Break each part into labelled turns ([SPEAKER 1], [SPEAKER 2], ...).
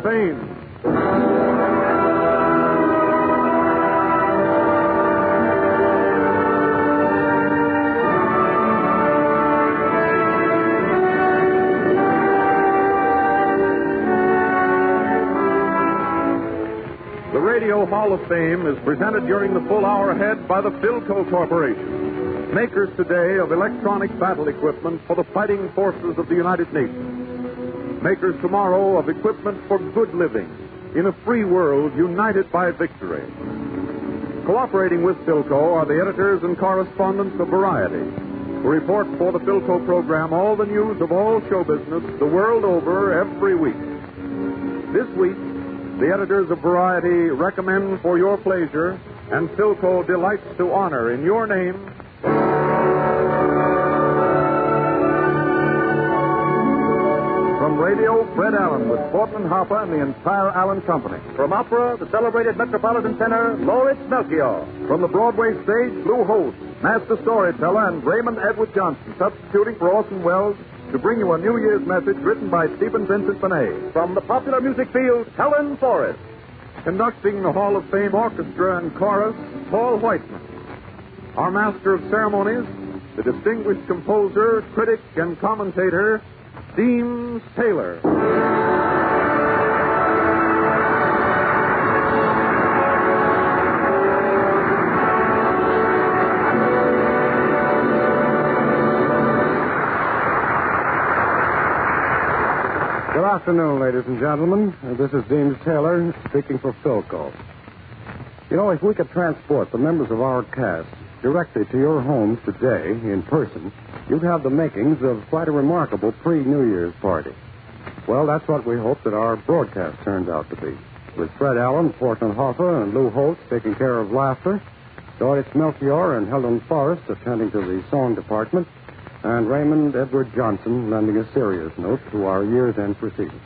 [SPEAKER 1] Fame. The Radio Hall of Fame is presented during the full hour ahead by the Philco Corporation, makers today of electronic battle equipment for the fighting forces of the United Nations, makers tomorrow of equipment for good living in a free world united by victory. Cooperating with Philco are the editors and correspondents of Variety, who report for the Philco program all the news of all show business the world over every week. This week, the editors of Variety recommend for your pleasure, and Philco delights to honor in your name, from radio, Fred Allen with Portland Hopper and the entire Allen Company. From opera, the celebrated Metropolitan tenor, Moritz Melchior. From the Broadway stage, Lou Holtz, master storyteller, and Raymond Edward Johnson, substituting for Orson Welles, to bring you a New Year's message written by Stephen Vincent Benet. From the popular music field, Helen Forrest. Conducting the Hall of Fame Orchestra and Chorus, Paul Whiteman. Our master of ceremonies, the distinguished composer, critic, and commentator, Deems Taylor.
[SPEAKER 2] Good afternoon, ladies and gentlemen. This is Deems Taylor speaking for Philco. You know, if we could transport the members of our cast directly to your homes today in person, you'd have the makings of quite a remarkable pre-New Year's party. Well, that's what we hope that our broadcast turns out to be. With Fred Allen, Portland Hoffa, and Lou Holtz taking care of laughter, Doris Melchior and Helen Forrest attending to the song department, and Raymond Edward Johnson lending a serious note to our year's end proceedings.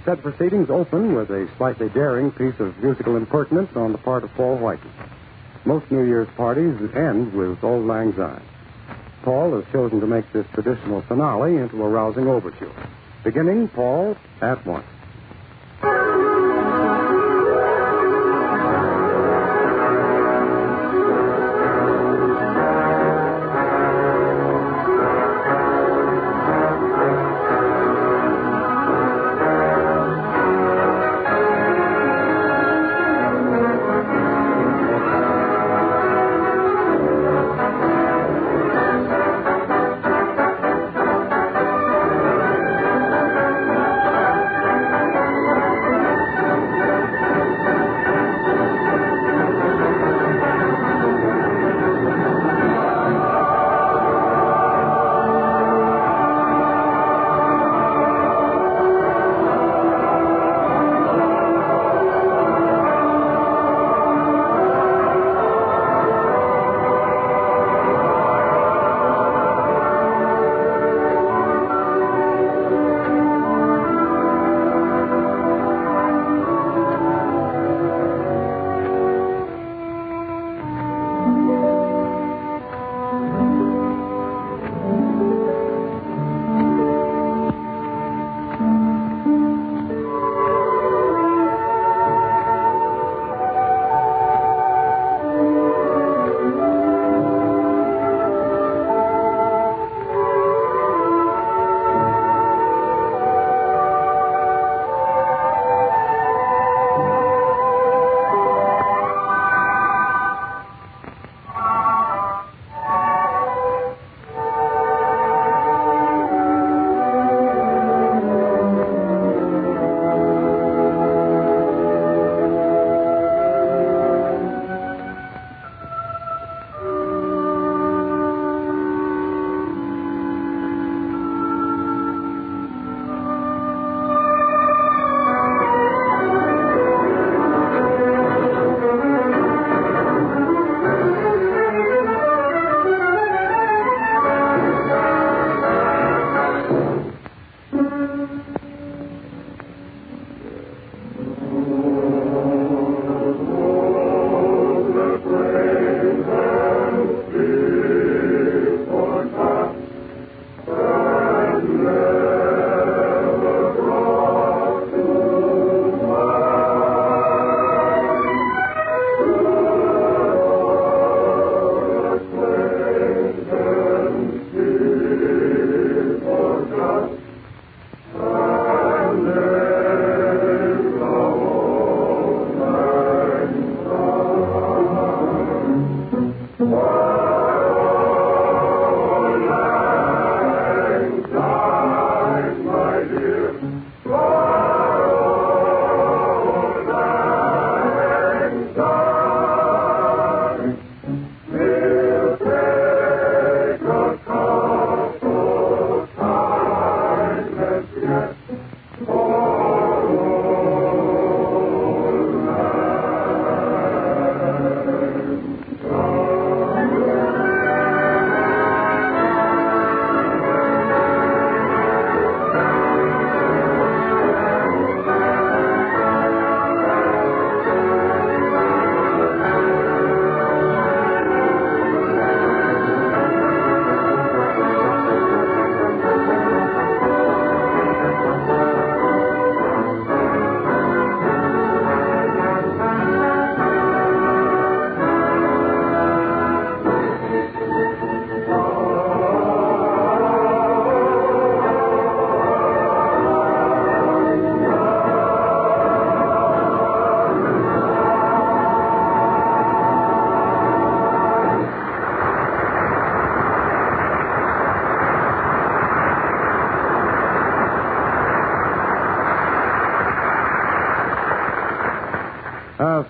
[SPEAKER 2] Said proceedings open with a slightly daring piece of musical impertinence on the part of Paul Whiteman. Most New Year's parties end with Auld Lang Syne. Paul has chosen to make this traditional finale into a rousing overture. Beginning, Paul, at once.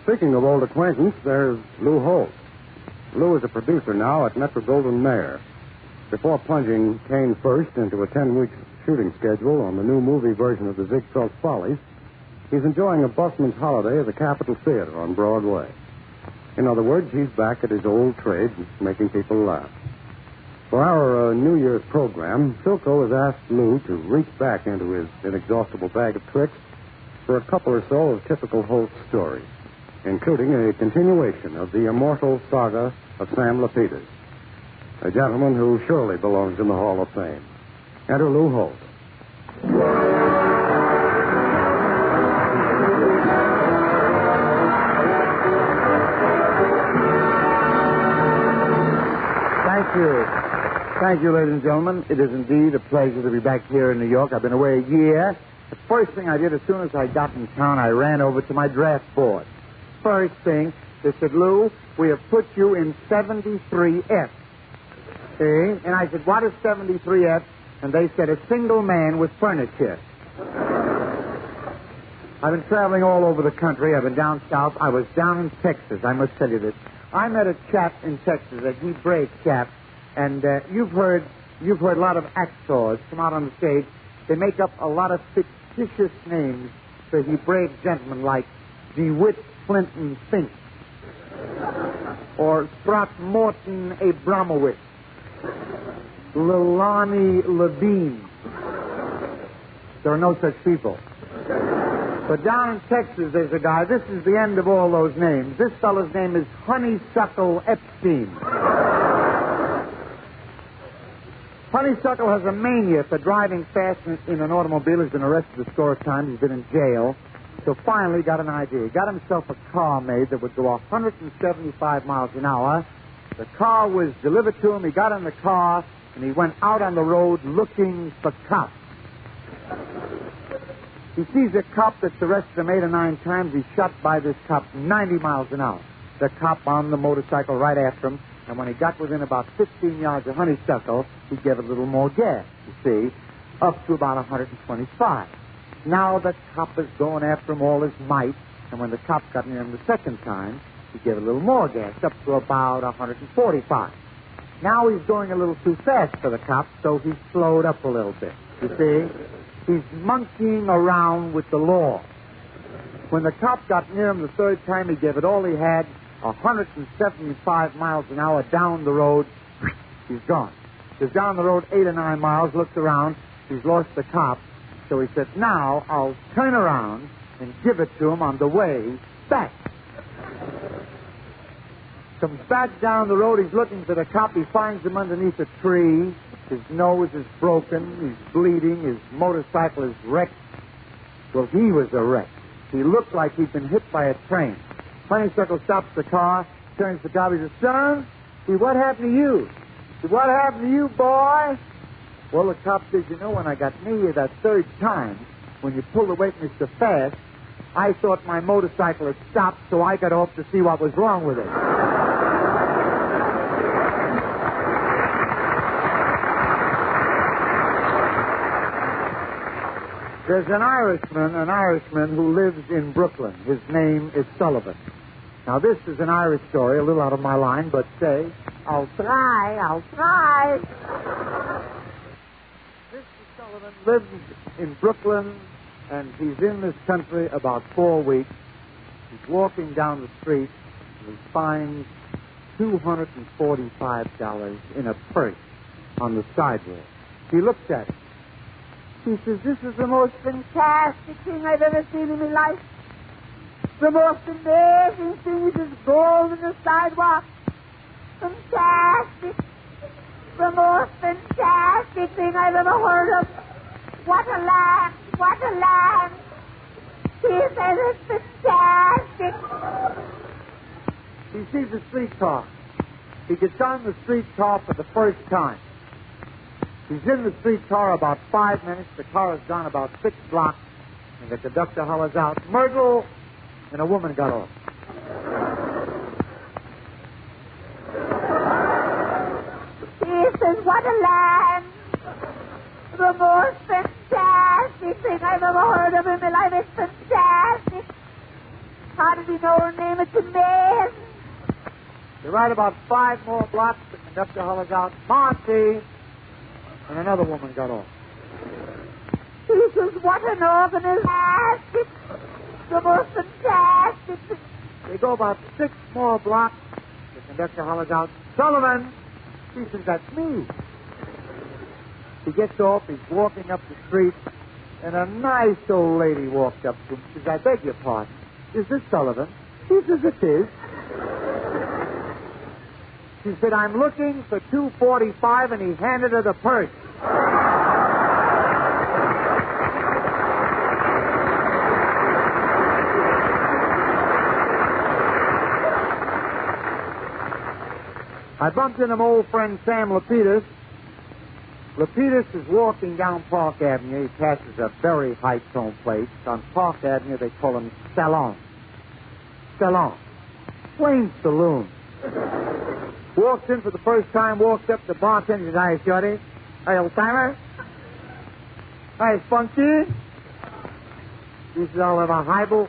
[SPEAKER 2] Speaking of old acquaintance, there's Lou Holt. Lou is a producer now at Metro-Goldwyn-Mayer. Before plunging Kane first into a 10-week shooting schedule on the new movie version of the Ziegfeld Follies, he's enjoying a busman's holiday at the Capitol Theater on Broadway. In other words, he's back at his old trade, making people laugh. For our New Year's program, Philco has asked Lou to reach back into his inexhaustible bag of tricks for a couple or so of typical Holt stories, including a continuation of the immortal saga of Sam Lapidus, a gentleman who surely belongs in the Hall of Fame. Enter Lou Holt.
[SPEAKER 3] Thank you. Thank you, ladies and gentlemen. It is indeed a pleasure to be back here in New York. I've been away a year. The first thing I did as soon as I got in town, I ran over to my draft board. First thing, they said, Lou, we have put you in 73F. See? And I said, what is 73F? And they said, a single man with furniture. I've been traveling all over the country. I've been down south. I was down in Texas. I must tell you this. I met a chap in Texas, a Hebraic chap, and you've heard a lot of actors come out on the stage. They make up a lot of fictitious names for Hebraic gentlemen like DeWitt Clinton Fink or Throckmorton Abramowitz, Lilani Levine. There are no such people. But down in Texas, there's a guy. This is the end of all those names. This fellow's name is Honeysuckle Epstein. Honeysuckle has a mania for driving fast in an automobile. He's been arrested a score of times. He's been in jail. So finally got an idea. He got himself a car made that would go 175 miles an hour. The car was delivered to him. He got in the car, and he went out on the road looking for cops. He sees a cop that's arrested him 8 or 9 times. He's shot by this cop 90 miles an hour. The cop on the motorcycle right after him. And when he got within about 15 yards of Honeysuckle, he gave it a little more gas, you see, up to about 125. Now the cop is going after him all his might. And when the cop got near him the second time, he gave it a little more gas, up to about 145. Now he's going a little too fast for the cop, so he slowed up a little bit, you see. He's monkeying around with the law. When the cop got near him the third time, he gave it all he had, 175 miles an hour down the road. He's gone. He's down the road 8 or 9 miles, looks around. He's lost the cop. So he said, now I'll turn around and give it to him on the way back. Comes back down the road. He's looking for the cop. He finds him underneath a tree. His nose is broken. He's bleeding. His motorcycle is wrecked. Well, he was a wreck. He looked like he'd been hit by a train. Honeysuckle stops the car, turns to the cop. He says, son, see, what happened to you? See, what happened to you, boy? Well, the cop says, you know, when I got near you that third time, when you pulled away from me so fast, I thought my motorcycle had stopped, so I got off to see what was wrong with it. There's an Irishman who lives in Brooklyn. His name is Sullivan. Now, this is an Irish story, a little out of my line, but say, I'll try. Mr. Sullivan lives in Brooklyn, and he's in this country about 4 weeks. He's walking down the street, and he finds $245 in a purse on the sidewalk. He looks at it. He says, this is the most fantastic thing I've ever seen in my life. The most amazing thing is this gold in the sidewalk. Fantastic. The most fantastic thing I've ever heard of. What a land. What a land. He says it's fantastic. He sees a streetcar. He gets on the streetcar for the first time. He's in the streetcar about 5 minutes. The car has gone about 6 blocks. And the conductor hollers out, Myrtle! And a woman got off. He says, what a land! The most fantastic thing I've ever heard of in my life. It's fantastic.
[SPEAKER 4] How did he know her name? It's a man.
[SPEAKER 3] You ride about 5 more blocks, the conductor hollers out, Marcy! And another woman got off.
[SPEAKER 4] He says, what an organization. It's the most fantastic.
[SPEAKER 3] They go about 6 more blocks, the conductor hollers out, Sullivan! He says, that's me. He gets off, he's walking up the street, and a nice old lady walked up to him. She says, I beg your pardon. Is this Sullivan? He says, it is. She said, I'm looking for 245, and he handed her the purse. I bumped into my old friend Sam Lapidus. Lapidus is walking down Park Avenue. He passes a very high-tone place. On Park Avenue, they call him Salon. Salon. Plain saloon. Walks in for the first time, walks up to the bartender and says, hi, shorty. Hey, old-timer. Hi, Spunky. He says, I'll have a highball.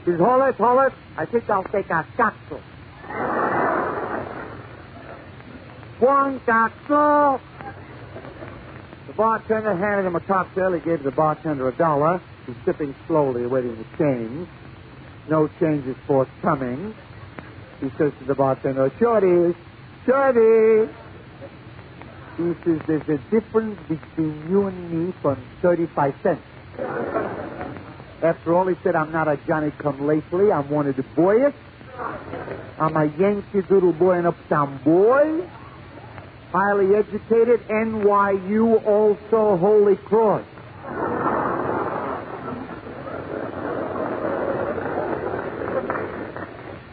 [SPEAKER 3] He says, hold it. I think I'll take a cocktail. One cocktail. The bartender handed him a cocktail. He gave the bartender $1. He's sipping slowly, awaiting the change. No change is forthcoming. He says to the bartender, Shorty. He says, there's a difference between you and me for 35 cents. After all, he said, I'm not a Johnny-come-lately. I'm one of the boys. I'm a Yankee Doodle boy and uptown boy. Highly educated, NYU, also Holy Cross.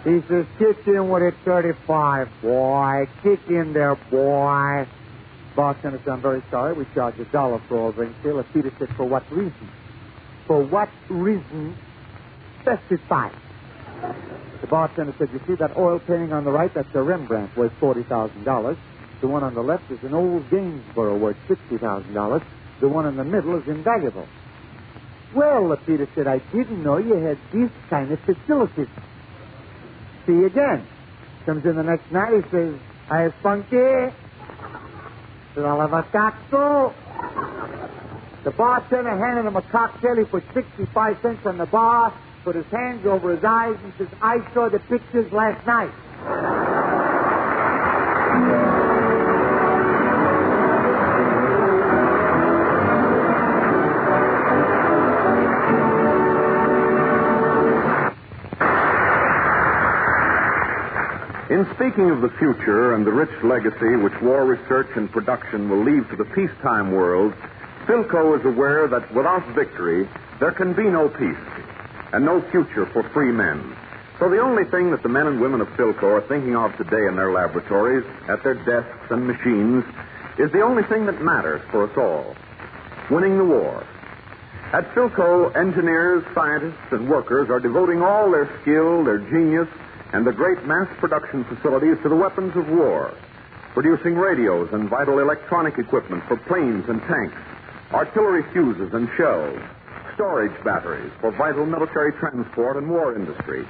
[SPEAKER 3] He says, kick in with it 35, boy. Kick in there, boy. Bartender said, I'm very sorry. We charge $1 for all drinks here. Peter said, for what reason? For what reason? Specify. The bartender said, you see that oil painting on the right? That's a Rembrandt worth $40,000. The one on the left is an old Gainsborough worth $60,000. The one in the middle is invaluable. Well, Peter said, I didn't know you had these kind of facilities. See again. Comes in the next night, he says, hi, Spunky. Says, I'll have a cocktail. The bartender handed him a cocktail. He put 65 cents on the bar, put his hands over his eyes, and says, I saw the pictures last night.
[SPEAKER 1] In speaking of the future and the rich legacy which war research and production will leave to the peacetime world, Philco is aware that without victory, there can be no peace and no future for free men. So the only thing that the men and women of Philco are thinking of today in their laboratories, at their desks and machines, is the only thing that matters for us all: winning the war. At Philco, engineers, scientists, and workers are devoting all their skill, their genius, and the great mass production facilities to the weapons of war, producing radios and vital electronic equipment for planes and tanks, artillery fuses and shells, storage batteries for vital military transport and war industry.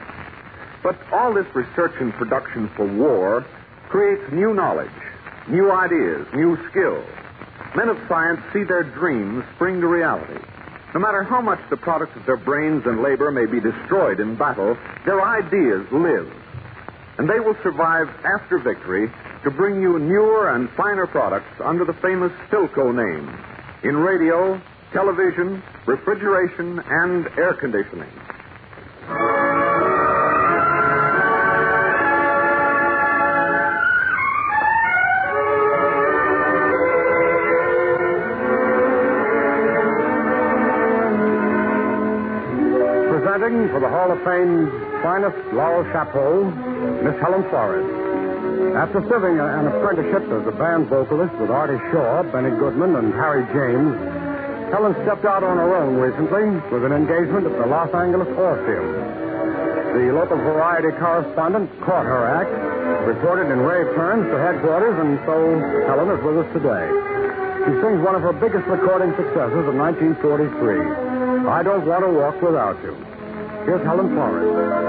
[SPEAKER 1] But all this research and production for war creates new knowledge, new ideas, new skills. Men of science see their dreams spring to reality. No matter how much the product of their brains and labor may be destroyed in battle, their ideas live. And they will survive after victory to bring you newer and finer products under the famous Philco name in radio, television, refrigeration, and air conditioning.
[SPEAKER 2] Presenting for the Hall of Fame's finest laurel chapeau, Miss Helen Flores. After serving an apprenticeship as a band vocalist with Artie Shaw, Benny Goodman, and Harry James, Helen stepped out on her own recently with an engagement at the Los Angeles Orpheum. The local variety correspondent caught her act, reported in rave terms to headquarters, and so Helen is with us today. She sings one of her biggest recording successes of 1943, I Don't Want to Walk Without You. Here's Helen Forrest.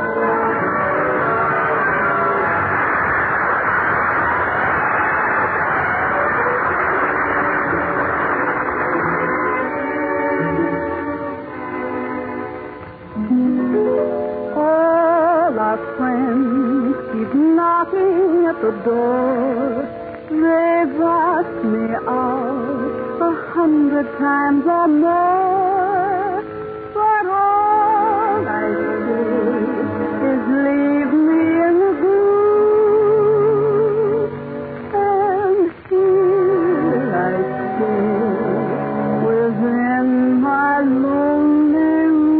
[SPEAKER 5] Knocking at the door, they've asked me out 100 times or more, but all I say is leave me in the groove, and here I stay within my lonely room.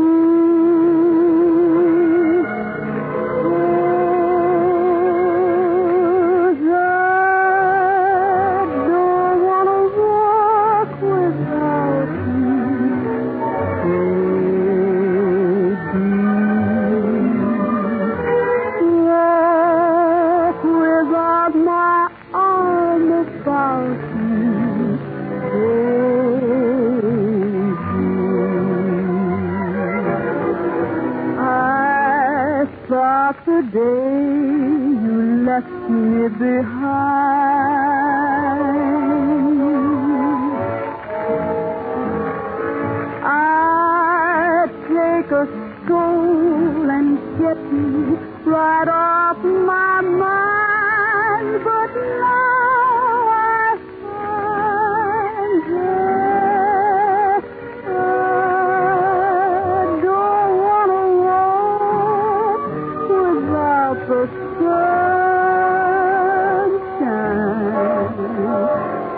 [SPEAKER 5] The day you left me behind, I'd take a stroll and get you right off my mind, but now I find that I don't want to walk without the sunshine.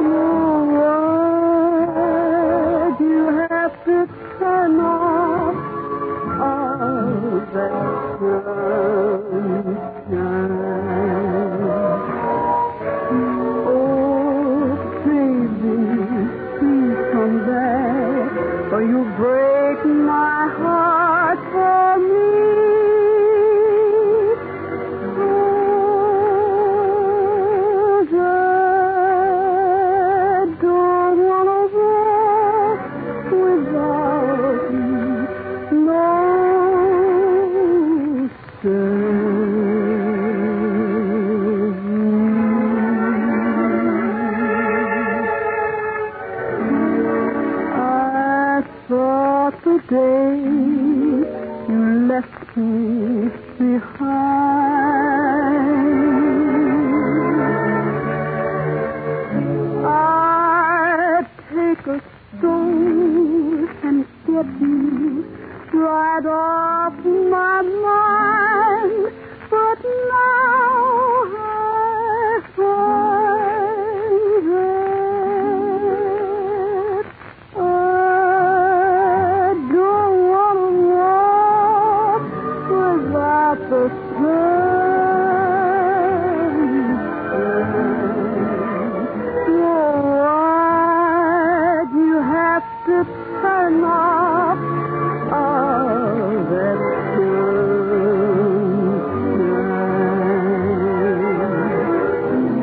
[SPEAKER 5] Your word, you have to turn off all that sunshine. Oh, baby, please come back, or you break my heart for me. The day you left me behind, I'd take a stone and get you right off my mind, but now I find that the sun, you have to turn off all that sunshine.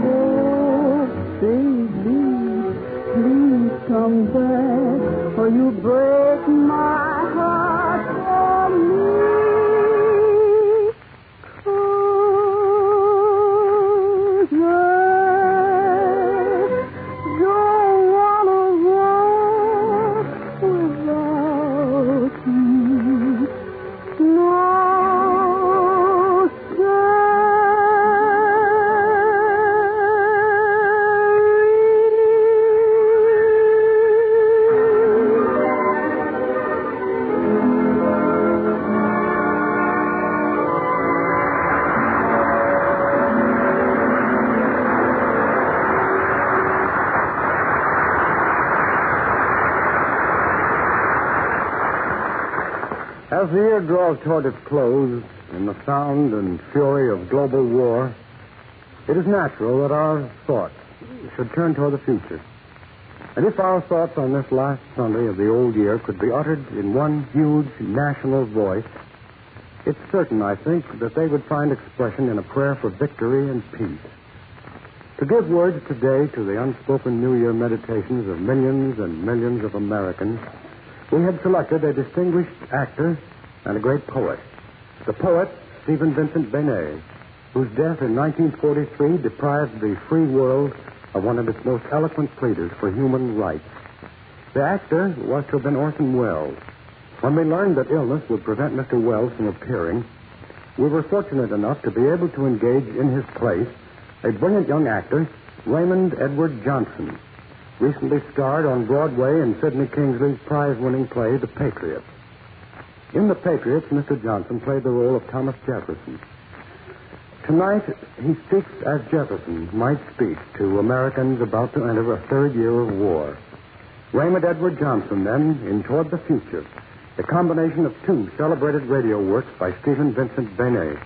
[SPEAKER 5] Oh, baby, please come back, or you break my heart for me.
[SPEAKER 2] As the year draws toward its close, in the sound and fury of global war, it is natural that our thoughts should turn toward the future. And if our thoughts on this last Sunday of the old year could be uttered in one huge national voice, it's certain, I think, that they would find expression in a prayer for victory and peace. To give words today to the unspoken New Year meditations of millions and millions of Americans, we had selected a distinguished actor and a great poet. The poet, Stephen Vincent Benet, whose death in 1943 deprived the free world of one of its most eloquent pleaders for human rights. The actor was to have been Orson Welles. When we learned that illness would prevent Mr. Welles from appearing, we were fortunate enough to be able to engage in his place a brilliant young actor, Raymond Edward Johnson, recently starred on Broadway in Sidney Kingsley's prize-winning play, The Patriots. In The Patriots, Mr. Johnson played the role of Thomas Jefferson. Tonight, he speaks as Jefferson might speak to Americans about to enter a third year of war. Raymond Edward Johnson, then, in Toward the Future, a combination of two celebrated radio works by Stephen Vincent Benet.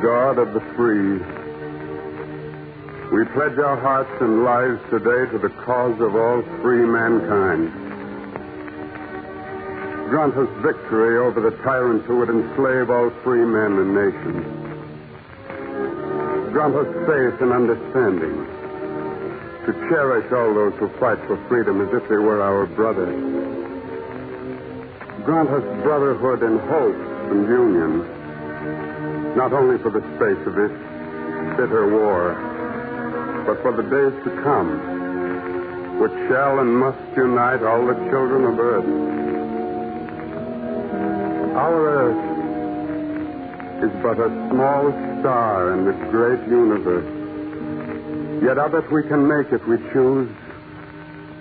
[SPEAKER 6] God of the free, we pledge our hearts and lives today to the cause of all free mankind. Grant us victory over the tyrants who would enslave all free men and nations. Grant us faith and understanding to cherish all those who fight for freedom as if they were our brothers. Grant us brotherhood and hope and union, not only for the space of this bitter war, but for the days to come, which shall and must unite all the children of earth. Our earth is but a small star in this great universe, yet of it we can make, if we choose,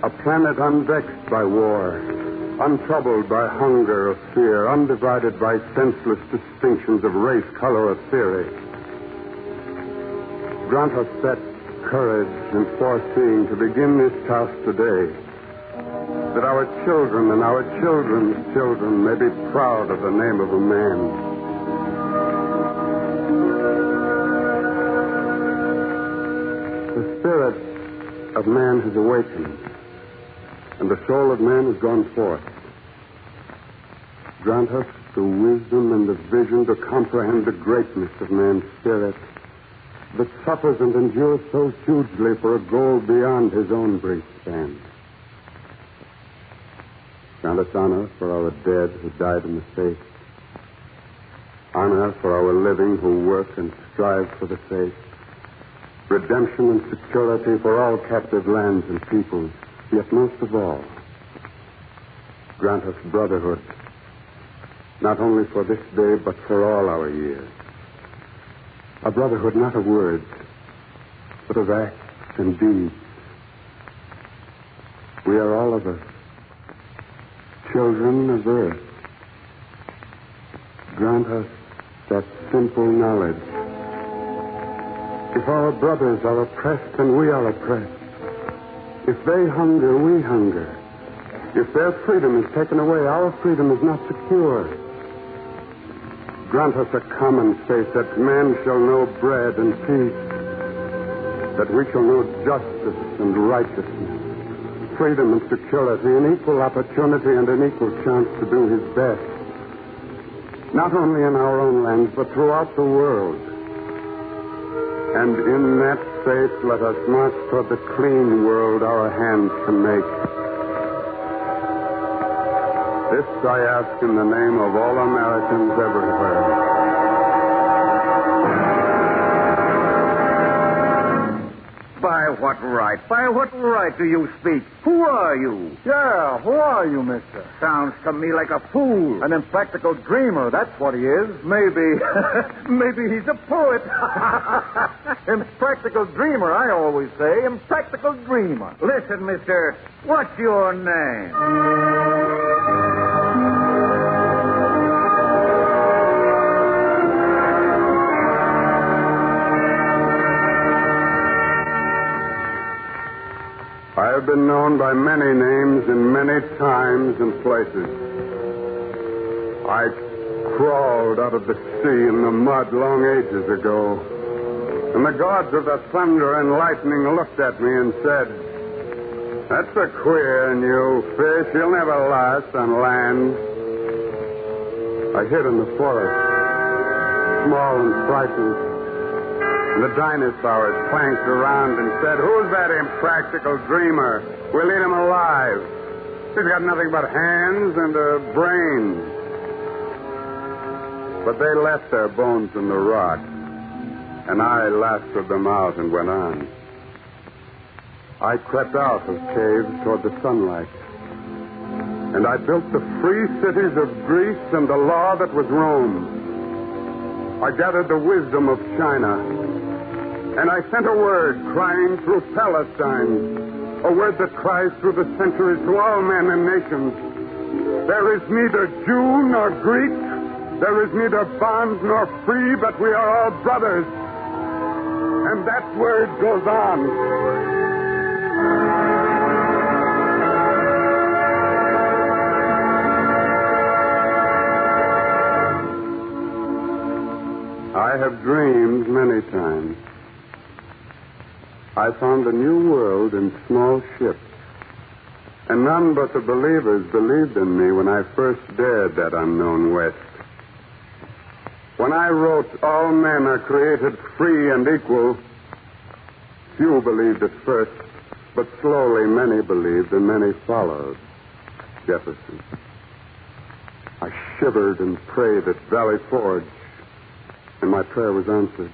[SPEAKER 6] a planet unvexed by war, untroubled by hunger or fear, undivided by senseless distinctions of race, color, or theory. Grant us that courage and foreseeing to begin this task today, that our children and our children's children may be proud of the name of a man. The spirit of man has awakened, and the soul of man has gone forth. Grant us the wisdom and the vision to comprehend the greatness of man's spirit that suffers and endures so hugely for a goal beyond his own brief span. Grant us honor for our dead who died in the faith, honor for our living who work and strive for the faith, redemption and security for all captive lands and peoples. Yet most of all, grant us brotherhood, not only for this day, but for all our years. A brotherhood not of words, but of acts and deeds. We are all of us children of earth. Grant us that simple knowledge. If our brothers are oppressed and we are oppressed, if they hunger, we hunger. If their freedom is taken away, our freedom is not secure. Grant us a common faith that man shall know bread and peace, that we shall know justice and righteousness, freedom and security, an equal opportunity and an equal chance to do his best, not only in our own lands, but throughout the world. And in that faith, let us march toward the clean world our hands can make. This I ask in the name of all Americans everywhere.
[SPEAKER 3] By what right? By what right do you speak? Who are you?
[SPEAKER 2] Yeah, who are you, mister?
[SPEAKER 3] Sounds to me like a fool.
[SPEAKER 2] An impractical dreamer, that's what he is.
[SPEAKER 3] Maybe he's a poet.
[SPEAKER 2] Impractical dreamer, I always say. Impractical dreamer.
[SPEAKER 3] Listen, mister, what's your name?
[SPEAKER 6] I have been known by many names in many times and places. I crawled out of the sea in the mud long ages ago. And the gods of the thunder and lightning looked at me and said, "That's a queer new fish. He'll never last on land." I hid in the forest, small and frightened. And the dinosaurs clanked around and said, "Who's that impractical dreamer? We'll eat him alive. He's got nothing but hands and a brain." But they left their bones in the rock, and I lasted them out and went on. I crept out of caves toward the sunlight, and I built the free cities of Greece and the law that was Rome. I gathered the wisdom of China, and I sent a word crying through Palestine, a word that cries through the centuries to all men and nations. There is neither Jew nor Greek, there is neither bond nor free, but we are all brothers. And that word goes on. I have dreamed many times. I found a new world in small ships, and none but the believers believed in me when I first dared that unknown west. When I wrote, "All men are created free and equal," few believed at first, but slowly many believed and many followed. Jefferson. I shivered and prayed at Valley Forge, and my prayer was answered.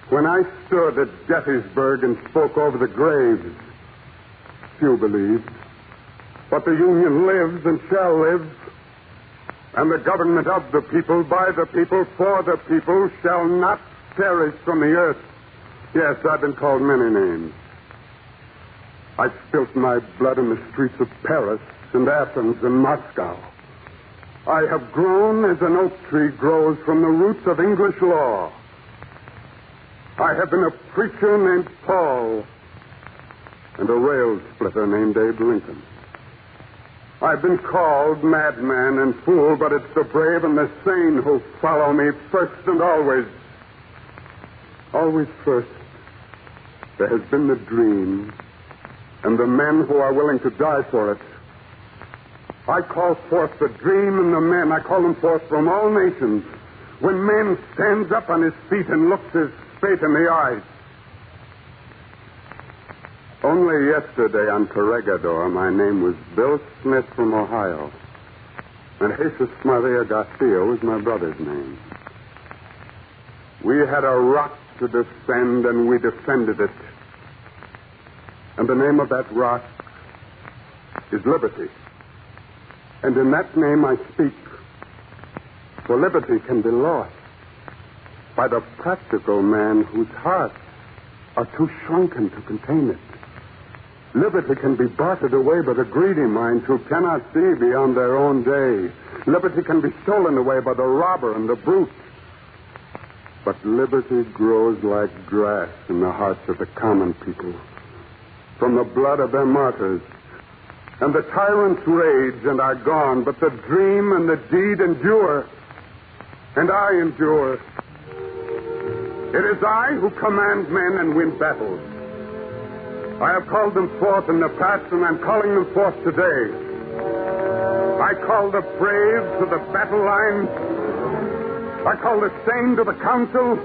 [SPEAKER 6] When I stood at Gettysburg and spoke over the graves, few believed. But the Union lives and shall live, and the government of the people, by the people, for the people, shall not perish from the earth. Yes, I've been called many names. I've spilt my blood in the streets of Paris and Athens and Moscow. I have grown as an oak tree grows from the roots of English law. I have been a preacher named Paul and a rail splitter named Abe Lincoln. I've been called madman and fool, but it's the brave and the sane who follow me first and always. Always first. There has been the dream and the men who are willing to die for it. I call forth the dream and the men. I call them forth from all nations. When man stands up on his feet and looks his fate in the eyes. Only yesterday on Corregidor, my name was Bill Smith from Ohio. And Jesus Maria Garcia was my brother's name. We had a rock to defend, and we defended it. And the name of that rock is liberty. And in that name I speak. For liberty can be lost by the practical man whose hearts are too shrunken to contain it. Liberty can be bartered away by the greedy minds who cannot see beyond their own day. Liberty can be stolen away by the robber and the brute. But liberty grows like grass in the hearts of the common people, from the blood of their martyrs. And the tyrants rage and are gone, but the dream and the deed endure. And I endure. It is I who command men and win battles. I have called them forth in the past, and I'm calling them forth today. I call the brave to the battle line. I call the sane to the council.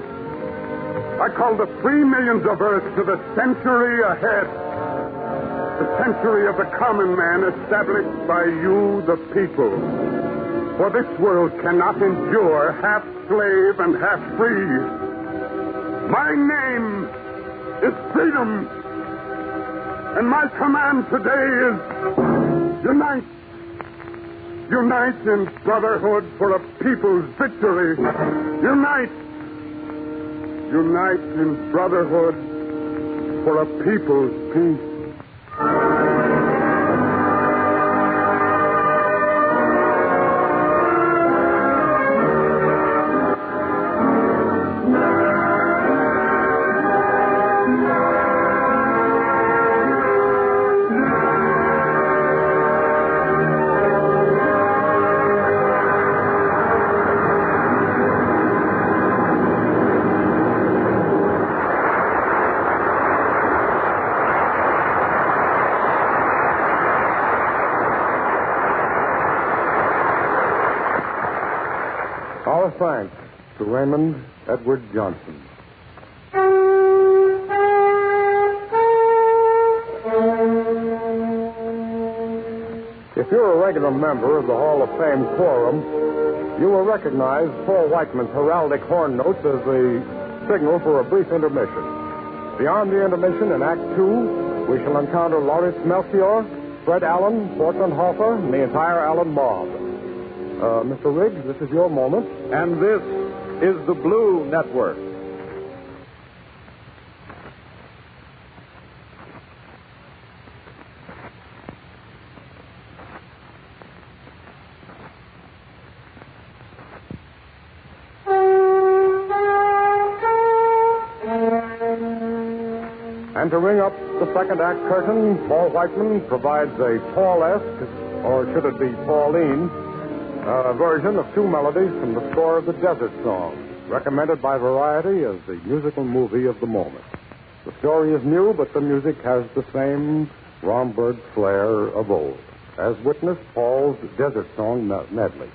[SPEAKER 6] I call the free millions of earth to the century ahead. The century of the common man established by you, the people. For this world cannot endure half slave and half free. My name is freedom. And my command today is unite. Unite in brotherhood for a people's victory. Unite. Unite in brotherhood for a people's peace.
[SPEAKER 2] Our thanks to Raymond Edward Johnson. If you're a regular member of the Hall of Fame quorum, you will recognize Paul Whiteman's heraldic horn notes as the signal for a brief intermission. Beyond the intermission in Act 2, we shall encounter Lawrence Melchior, Fred Allen, Portland Hoffer, and the entire Allen mob. Mr. Riggs, this is your moment.
[SPEAKER 1] And this is the Blue Network.
[SPEAKER 2] And to ring up the second act curtain, Paul Whiteman provides a Paul-esque, or should it be Pauline, version of two melodies from the score of the Desert Song, recommended by Variety as the musical movie of the moment. The story is new, but the music has the same Romberg flair of old, as witness Paul's Desert Song medley.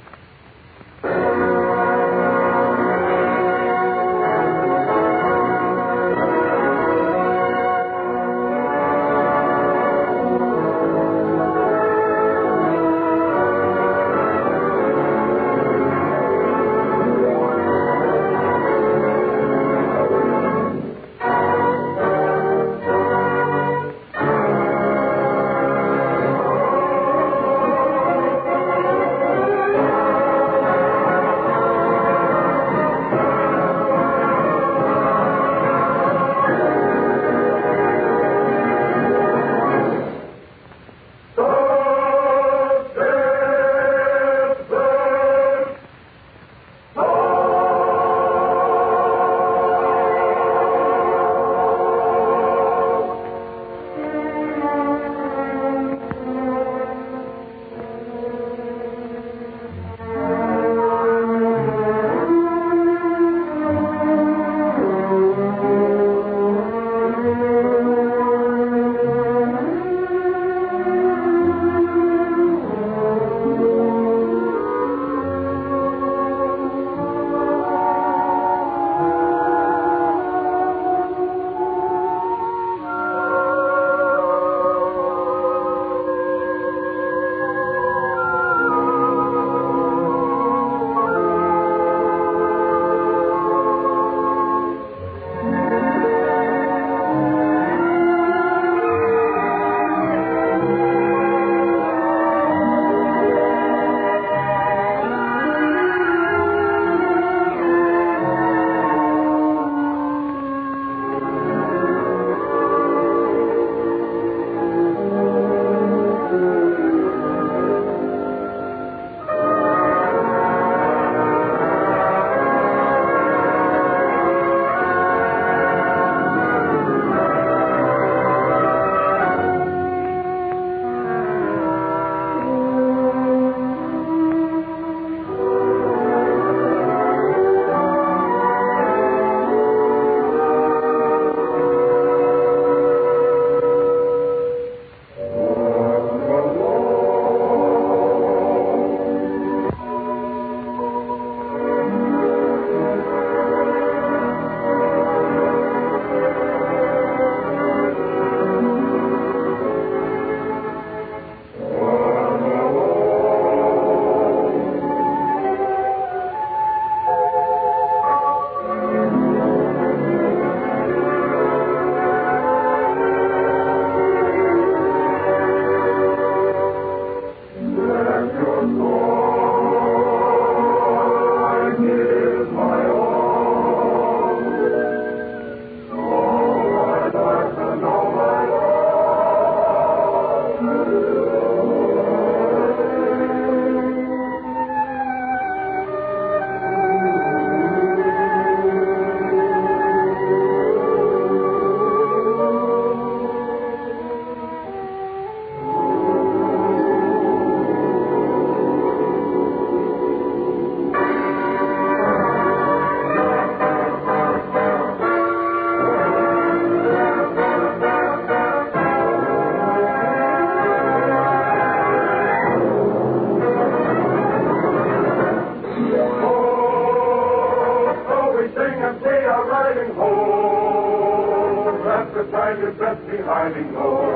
[SPEAKER 1] find your best be hiding low.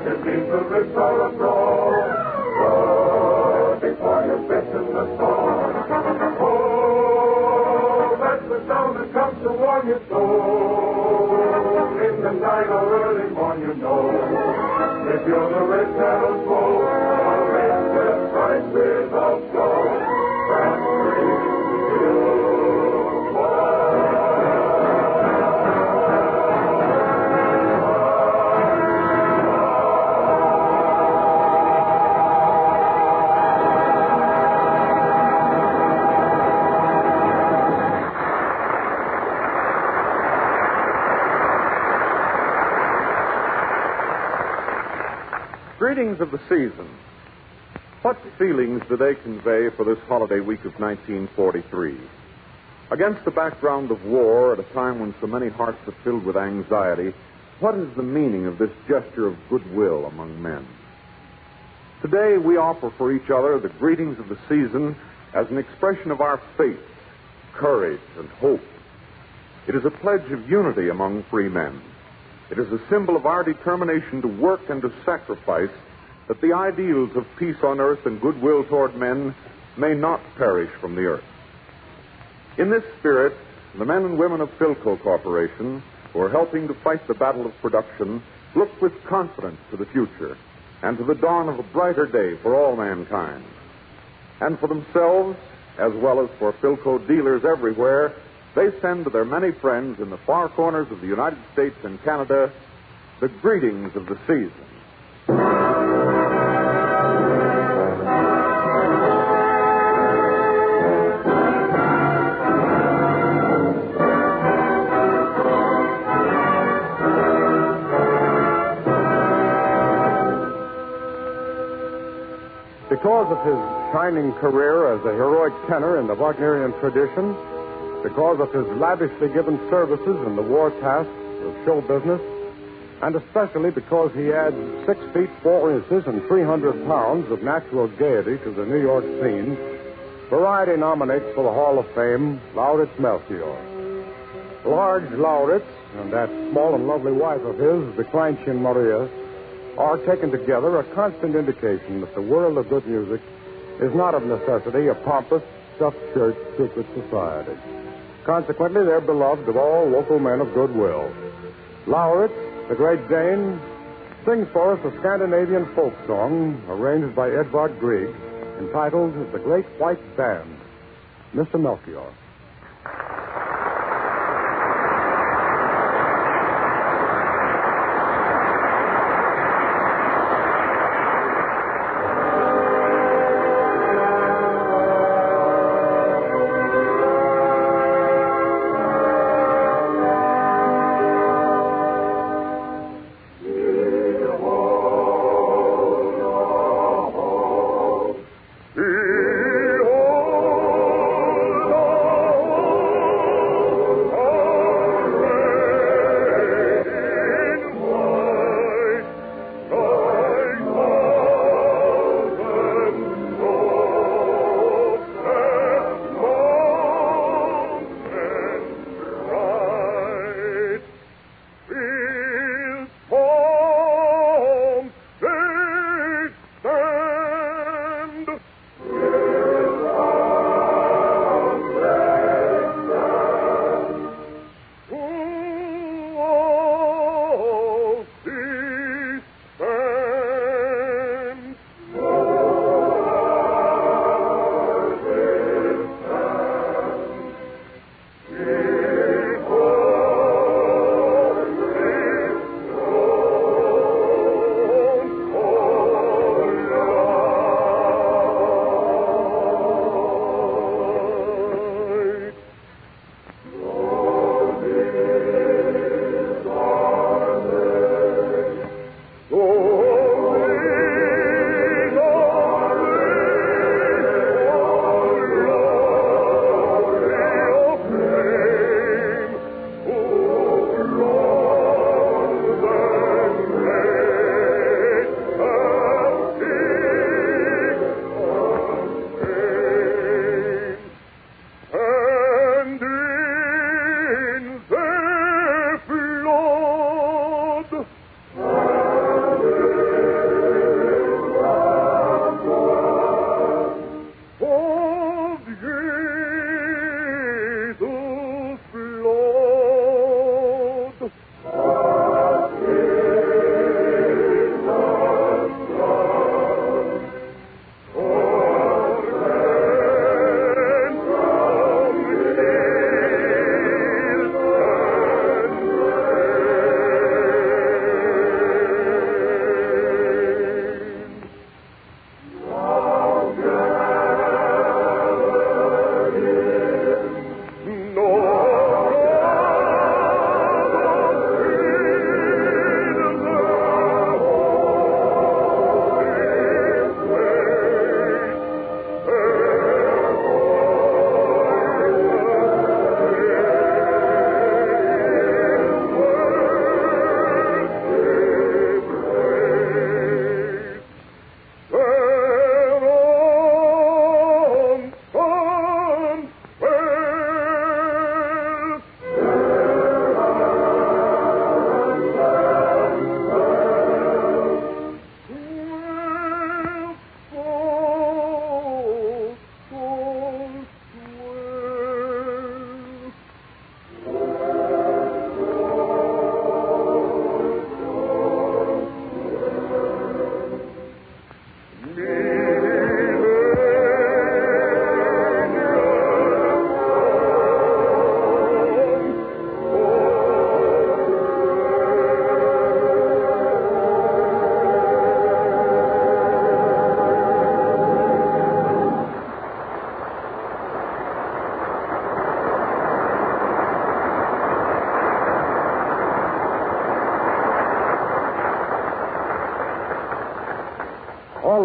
[SPEAKER 1] It means the rich are abroad. Roar before you fit in the storm. Oh, that's the sound that comes to warn you so. In the night or early morn, you know. If you're the red cattle foe, a red death right without flow. That's free you. Greetings of the season. What feelings do they convey for this holiday week of 1943? Against the background of war, at a time when so many hearts are filled with anxiety, what is the meaning of this gesture of goodwill among men? Today, we offer for each other the greetings of the season as an expression of our faith, courage, and hope. It is a pledge of unity among free men. It is a symbol of our determination to work and to sacrifice that the ideals of peace on earth and goodwill toward men may not perish from the earth. In this spirit, the men and women of Philco Corporation, who are helping to fight the battle of production, look with confidence to the future and to the dawn of a brighter day for all mankind. And for themselves, as well as for Philco dealers everywhere, they send to their many friends in the far corners of the United States and Canada the greetings of the season.
[SPEAKER 2] Because of his shining career as a heroic tenor in the Wagnerian tradition, because of his lavishly given services in the war tasks of show business, and especially because he adds 6 feet 4 inches and 300 pounds of natural gaiety to the New York scene, Variety nominates for the Hall of Fame Lauritz Melchior. Large Lauritz and that small and lovely wife of his, the Kleinchen Maria, are taken together a constant indication that the world of good music is not of necessity a pompous, stuffed shirt secret society. Consequently, they're beloved of all local men of goodwill. Lauritz, the great Dane, sings for us a Scandinavian folk song arranged by Edvard Grieg, entitled The Great White Band. Mr. Melchior.
[SPEAKER 1] Behold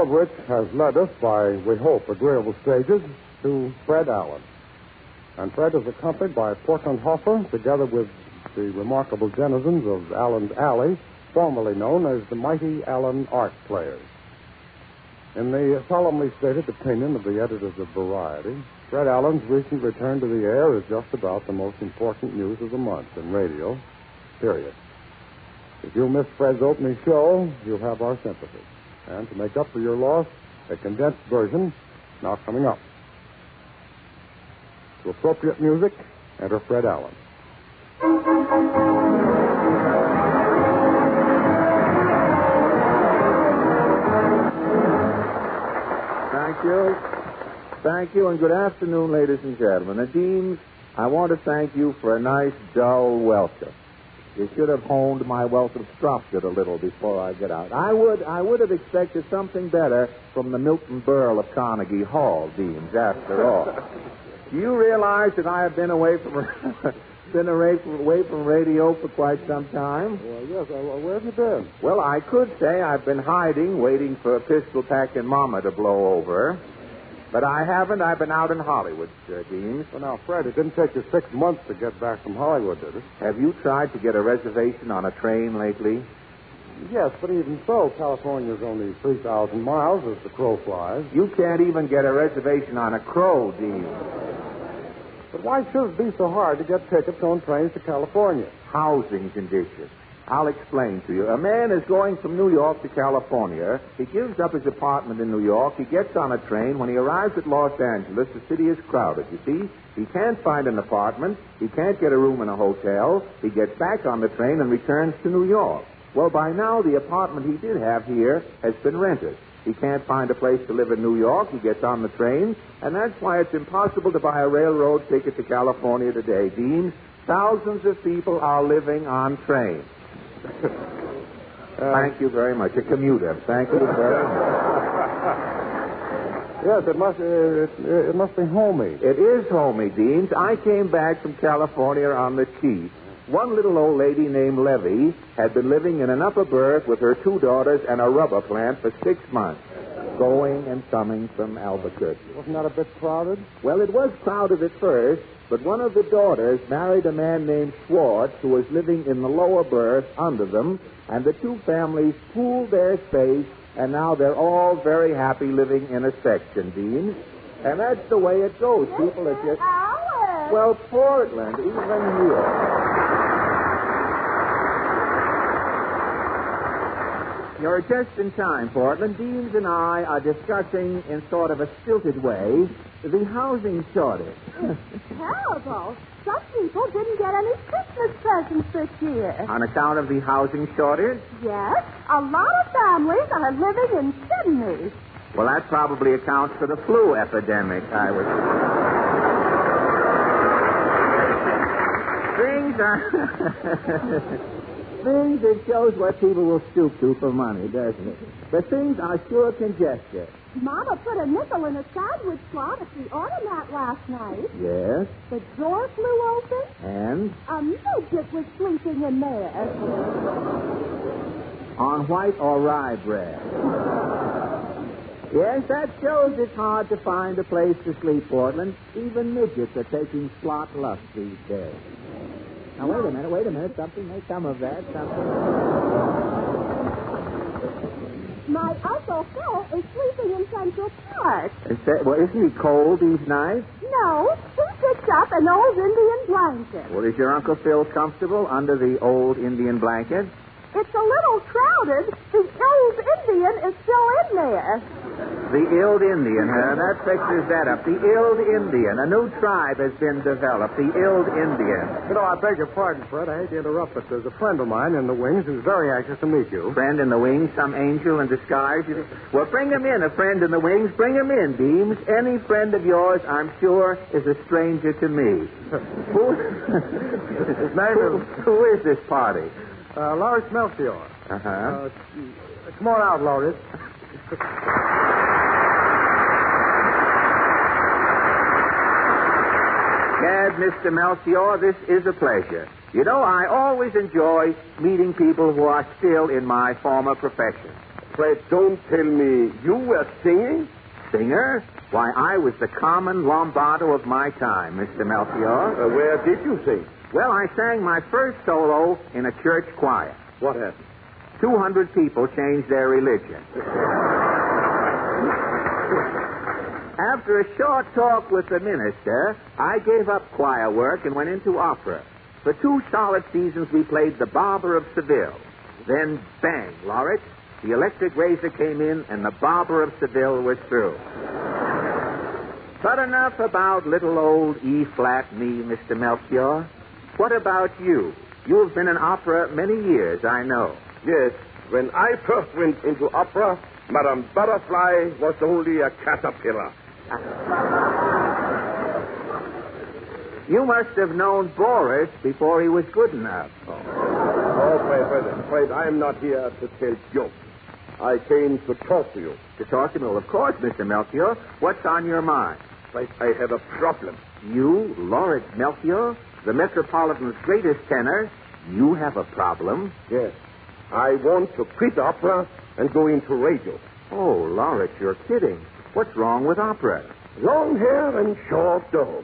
[SPEAKER 2] All of which has led us by, we hope, agreeable stages to Fred Allen. And Fred is accompanied by Portland Hoffer, together with the remarkable denizens of Allen's Alley, formerly known as the Mighty Allen Art Players. In the solemnly stated opinion of the editors of Variety, Fred Allen's recent return to the air is just about the most important news of the month in radio, period. If you missed Fred's opening show, you'll have our sympathy. And to make up for your loss, a condensed version now coming up. To appropriate music, enter Fred Allen.
[SPEAKER 7] Thank you, and good afternoon, ladies and gentlemen. And Dean, I want to thank you for a nice, dull welcome. You should have honed my welcome structure a little before I get out. I would have expected something better from the Milton Berle of Carnegie Hall, Deans, after all. Do you realize that I have been away from radio for quite some time?
[SPEAKER 2] Well, yes. Where have you been?
[SPEAKER 7] Well, I could say I've been hiding, waiting for a pistol-packing mama to blow over. But I haven't. I've been out in Hollywood, Sir Dean.
[SPEAKER 2] Well, now, Fred, it didn't take you 6 months to get back from Hollywood, did it?
[SPEAKER 7] Have you tried to get a reservation on a train lately?
[SPEAKER 2] Yes, but even so, California's only 3,000 miles as the crow flies.
[SPEAKER 7] You can't even get a reservation on a crow, Dean.
[SPEAKER 2] But why should it be so hard to get tickets on trains to California?
[SPEAKER 7] Housing conditions. I'll explain to you. A man is going from New York to California. He gives up his apartment in New York. He gets on a train. When he arrives at Los Angeles, the city is crowded, you see. He can't find an apartment. He can't get a room in a hotel. He gets back on the train and returns to New York. Well, by now, the apartment he did have here has been rented. He can't find a place to live in New York. He gets on the train, and that's why it's impossible to buy a railroad ticket to California today, Dean. Thousands of people are living on trains. Thank you very much. A commuter. Thank you very much.
[SPEAKER 2] Yes, it must be homey.
[SPEAKER 7] It is homey, Deans. I came back from California on the Keys. One little old lady named Levy had been living in an upper berth with her 2 daughters and a rubber plant for 6 months, going and coming from Albuquerque.
[SPEAKER 2] Wasn't that a bit crowded?
[SPEAKER 7] Well, it was crowded at first, but one of the daughters married a man named Schwartz who was living in the lower berth under them, and the 2 families pooled their space, and now they're all very happy living in a section, Dean. And that's the way it goes. People are just...
[SPEAKER 4] Howard.
[SPEAKER 7] Well, Portland, even here. You're just in time, Portland. Deans and I are discussing, in sort of a stilted way, the housing shortage.
[SPEAKER 5] It's terrible. Some people didn't get any Christmas presents this year.
[SPEAKER 7] On account of the housing shortage?
[SPEAKER 5] Yes, a lot of families are living in chimneys.
[SPEAKER 7] Well, that probably accounts for the flu epidemic, I would say. Things, it shows what people will stoop to for money, doesn't it? But things are sure congested.
[SPEAKER 5] Mama put a nickel in a sandwich slot at the automat last night.
[SPEAKER 7] Yes?
[SPEAKER 5] The door flew open.
[SPEAKER 7] And?
[SPEAKER 5] A midget was sleeping in there.
[SPEAKER 7] On white or rye bread? Yes, that shows it's hard to find a place to sleep, Portland. Even midgets are taking slot lust these days. Now, wait a minute. Something may come of that.
[SPEAKER 5] My Uncle Phil is sleeping in Central Park.
[SPEAKER 7] Isn't he cold these nights?
[SPEAKER 5] No, he picked up an old Indian blanket.
[SPEAKER 7] Well, is your Uncle Phil comfortable under the old Indian blanket?
[SPEAKER 5] It's a little crowded. The old Indian is still in there.
[SPEAKER 7] The Ild Indian, huh? That fixes that up. The Ild Indian. A new tribe has been developed. The Ild Indian.
[SPEAKER 2] You know, I beg your pardon, Fred. I hate to interrupt, but there's a friend of mine in the wings who's very anxious to meet you.
[SPEAKER 7] Friend in the wings? Some angel in disguise? Well, bring him in. A friend in the wings. Bring him in, Beams. Any friend of yours, I'm sure, is a stranger to me.
[SPEAKER 2] His name is...
[SPEAKER 7] Who is this party?
[SPEAKER 2] Loris Melchior.
[SPEAKER 7] Uh-huh.
[SPEAKER 2] Come on out, Loris.
[SPEAKER 7] Gad, Mr. Melchior, this is a pleasure. You know, I always enjoy meeting people who are still in my former profession.
[SPEAKER 6] Fred, don't tell me you were singing?
[SPEAKER 7] Singer? Why, I was the common Lombardo of my time, Mr. Melchior.
[SPEAKER 6] Where did you sing?
[SPEAKER 7] Well, I sang my first solo in a church choir.
[SPEAKER 6] What happened?
[SPEAKER 7] 200 people changed their religion. After a short talk with the minister, I gave up choir work and went into opera. For 2 solid seasons, we played The Barber of Seville. Then, bang, Lawrence, the electric razor came in, and The Barber of Seville was through. But enough about little old E-flat me, Mr. Melchior. What about you? You have been in opera many years, I know.
[SPEAKER 6] Yes. When I first went into opera, Madame Butterfly was only a caterpillar.
[SPEAKER 7] You must have known Boris before he was good enough.
[SPEAKER 6] Oh, Fred, I am not here to tell jokes. I came to talk to you.
[SPEAKER 7] To talk to me? Well, of course, Mr. Melchior. What's on your mind?
[SPEAKER 6] I have a problem.
[SPEAKER 7] You, Lawrence Melchior, the Metropolitan's greatest tenor, you have a problem?
[SPEAKER 6] Yes. I want to quit opera and go into radio.
[SPEAKER 7] Oh, Lawrence, you're kidding. What's wrong with opera?
[SPEAKER 6] Long hair and short dough.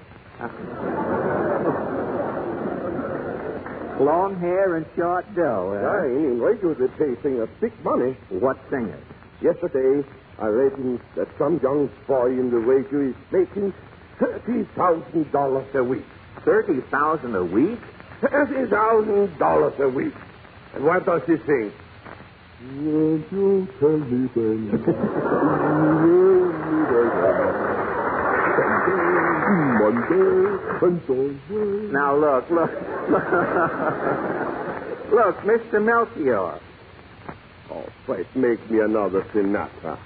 [SPEAKER 7] Long hair and short dough,
[SPEAKER 6] I in radio they pay singers big money.
[SPEAKER 7] What singers?
[SPEAKER 6] Yesterday, I read that some young boy in the radio is making $30,000 a week.
[SPEAKER 7] $30,000 a week?
[SPEAKER 6] $30,000 a week. And what does he sing? Won't you tell me when? Monday.
[SPEAKER 7] Now, look. Look, Mr. Melchior.
[SPEAKER 6] Oh, Fred, make me another Sinatra.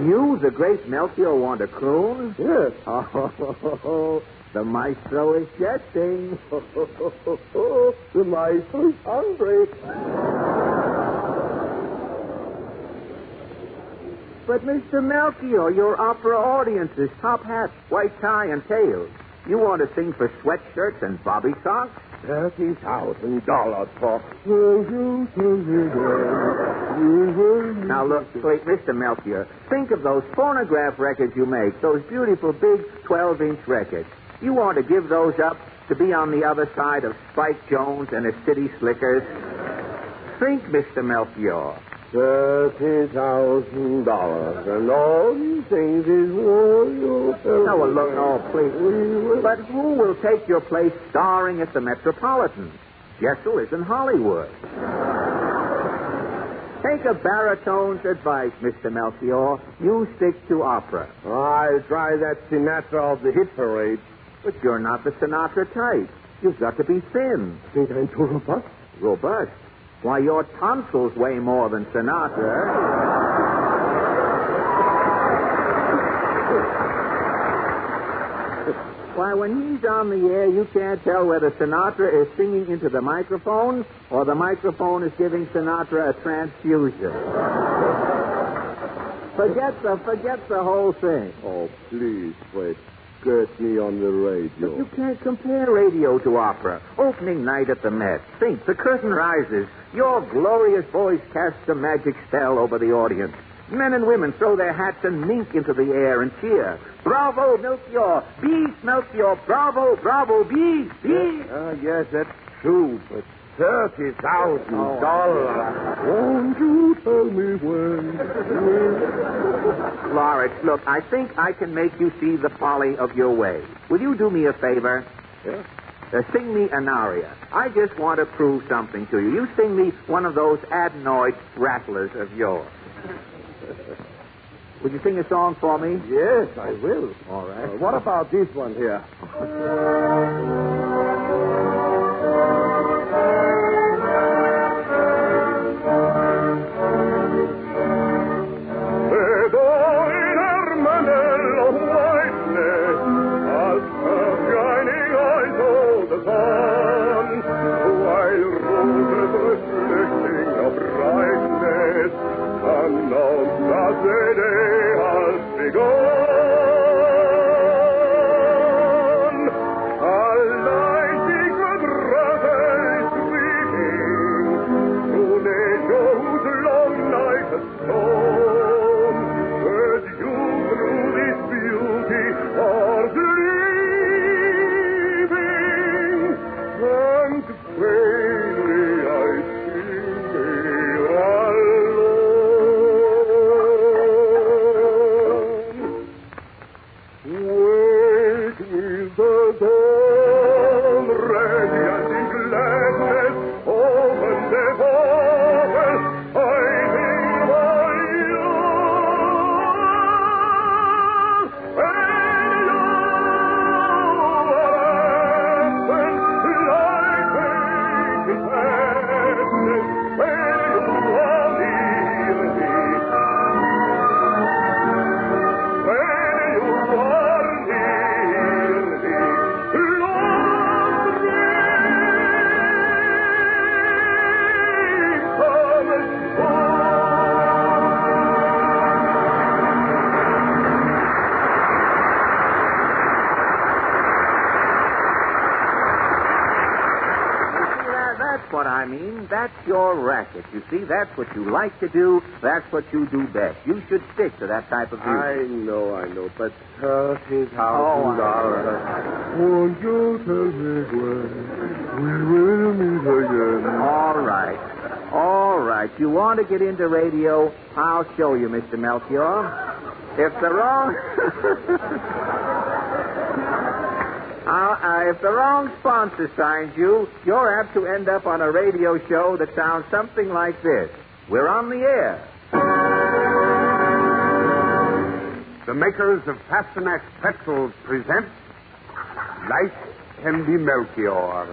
[SPEAKER 7] You, the great Melchior, want a croon?
[SPEAKER 6] Yes.
[SPEAKER 7] Oh, the maestro is jesting.
[SPEAKER 6] The maestro's hungry.
[SPEAKER 7] But, Mr. Melchior, your opera audience is top hats, white tie, and tails. You want to sing for sweatshirts and bobby socks?
[SPEAKER 6] $30,000 for...
[SPEAKER 7] Now, look, wait, Mr. Melchior, think of those phonograph records you make, those beautiful big 12-inch records. You want to give those up to be on the other side of Spike Jones and his City Slickers? Think, Mr. Melchior.
[SPEAKER 6] $30,000, and all these things is war you...
[SPEAKER 7] No, well, look, no, please. But who will take your place starring at the Metropolitan? Jessel is in Hollywood. Take a baritone's advice, Mr. Melchior. You stick to opera.
[SPEAKER 6] I'll try that Sinatra of the hit parade.
[SPEAKER 7] But you're not the Sinatra type. You've got to be thin.
[SPEAKER 6] Think I'm too robust?
[SPEAKER 7] Robust? Why, your tonsils weigh more than Sinatra. Why, when he's on the air, you can't tell whether Sinatra is singing into the microphone or the microphone is giving Sinatra a transfusion. Forget the whole thing.
[SPEAKER 6] Oh, please, Fred. Get me on the radio.
[SPEAKER 7] But you can't compare radio to opera. Opening night at the Met. Think, the curtain rises. Your glorious voice casts a magic spell over the audience. Men and women throw their hats and mink into the air and cheer. Bravo, Melchior! Beast, Melchior! Bravo, bravo, beast, beast!
[SPEAKER 6] Yes, that's true, but $30,000. Won't you tell me when?
[SPEAKER 7] Lawrence, look, I think I can make you see the folly of your way. Will you do me a favor?
[SPEAKER 6] Yes?
[SPEAKER 7] Sing me an aria. I just want to prove something to you. You sing me one of those adenoid rattlers of yours. Would you sing a song for me?
[SPEAKER 6] Yes, I will.
[SPEAKER 7] All right.
[SPEAKER 6] What about this one here? I'll dawn, radiant in gladness, open the bottle, hiding my youth. And you
[SPEAKER 7] That's what I mean. That's your racket. You see, that's what you like to do. That's what you do best. You should stick to that type of music.
[SPEAKER 6] I know, but $30,000.
[SPEAKER 2] Won't you tell me when we will meet again?
[SPEAKER 7] All right. You want to get into radio? I'll show you, Mr. Melchior. If the wrong sponsor signs you, you're apt to end up on a radio show that sounds something like this. We're on the air.
[SPEAKER 6] The makers of Pasternak pretzels present Life Can Be Melchior.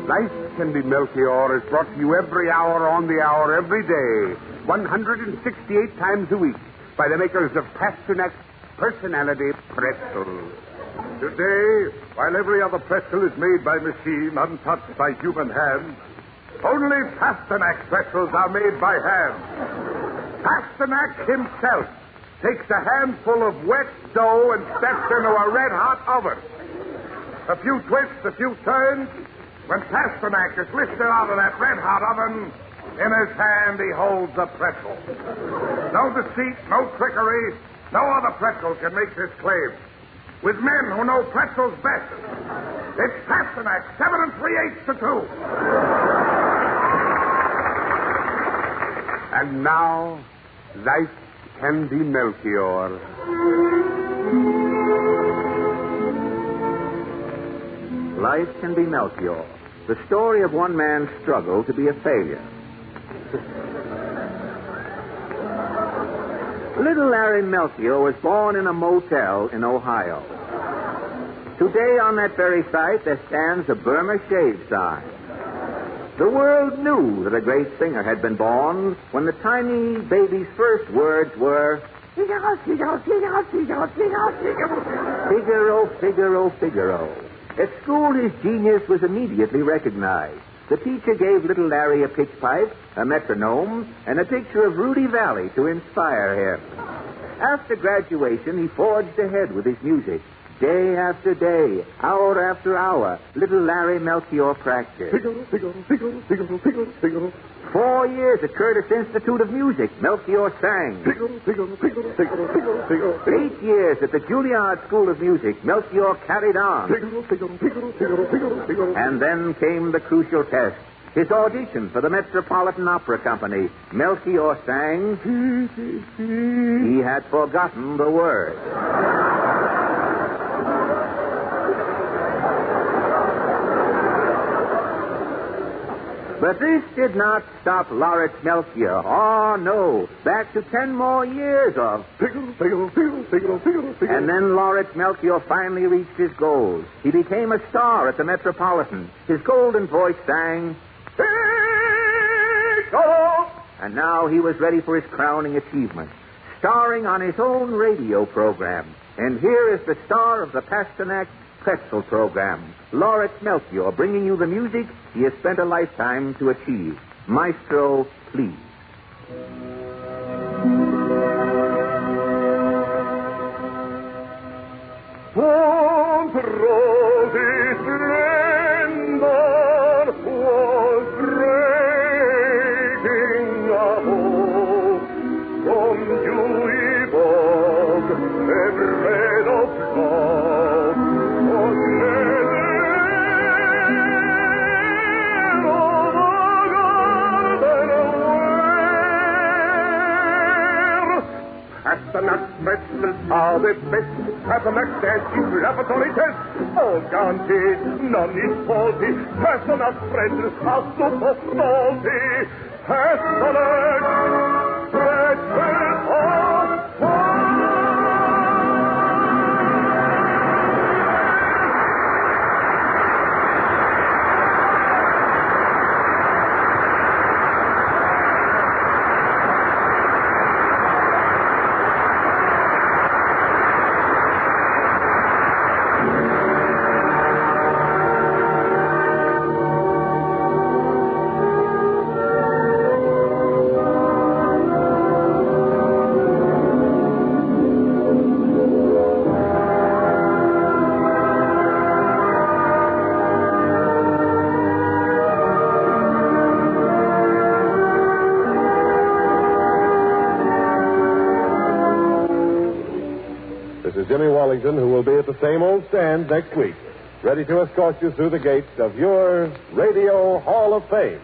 [SPEAKER 6] Life Can Be Melchior is brought to you every hour on the hour, every day, 168 times a week, by the makers of Pasternak Personality Pretzels.
[SPEAKER 1] Today, while every other pretzel is made by machine, untouched by human hands, only Pasternak pretzels are made by hand. Pasternak himself takes a handful of wet dough and steps into a red-hot oven. A few twists, a few turns. When Pasternak is lifted out of that red-hot oven, in his hand he holds a pretzel. No deceit, no trickery. No other pretzel can make this claim. With men who know pretzels best, it's Pasternak, 7 3/8 to 2.
[SPEAKER 6] And now, Life Can Be Melchior.
[SPEAKER 7] Life Can Be Melchior. The story of one man's struggle to be a failure. Little Larry Melchior was born in a motel in Ohio. Today, on that very site, there stands a Burma shave sign. The world knew that a great singer had been born when the tiny baby's first words were, Figaro, Figaro, Figaro, Figaro, Figaro, Figaro. Figaro, Figaro, Figaro. At school, his genius was immediately recognized. The teacher gave little Larry a pitch pipe, a metronome, and a picture of Rudy Valley to inspire him. After graduation, he forged ahead with his music. Day after day, hour after hour, little Larry Melchior practiced. 4 years at Curtis Institute of Music, Melchior sang. 8 years at the Juilliard School of Music, Melchior carried on. And then came the crucial test. His audition for the Metropolitan Opera Company. Melchior sang. He had forgotten the words. But this did not stop Lawrence Melchior. Oh, no. Back to 10 more years of... And then Lawrence Melchior finally reached his goals. He became a star at the Metropolitan. His golden voice sang... And now he was ready for his crowning achievement, starring on his own radio program. And here is the star of the Pasternak Pretzel program, Lawrence Melchior, bringing you the music he has spent a lifetime to achieve. Maestro, please.
[SPEAKER 8] pretzels are the best. Peppermax anti-inflammatory test. All guaranteed, none is faulty. Personal pretzels are super salty. Personal pretzels are
[SPEAKER 1] Jimmy Wallington, who will be at the same old stand next week, ready to escort you through the gates of your Radio Hall of Fame.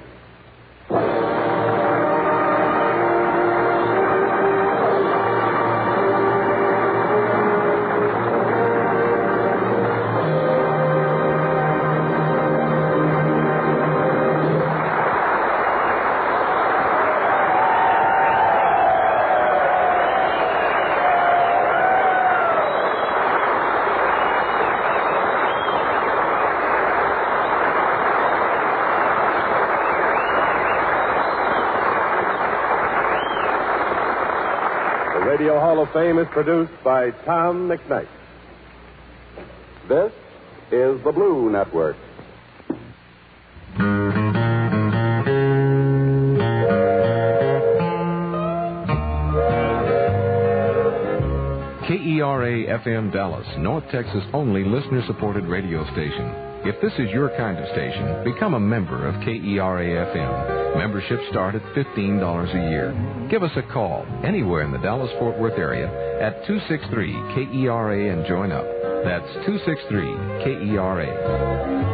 [SPEAKER 1] Radio Hall of Fame is produced by Tom McKnight. This is the Blue Network.
[SPEAKER 9] KERA-FM Dallas, North Texas' only listener-supported radio station. If this is your kind of station, become a member of KERA-FM. Memberships start at $15 a year. Give us a call anywhere in the Dallas-Fort Worth area at 263-KERA and join up. That's 263-KERA.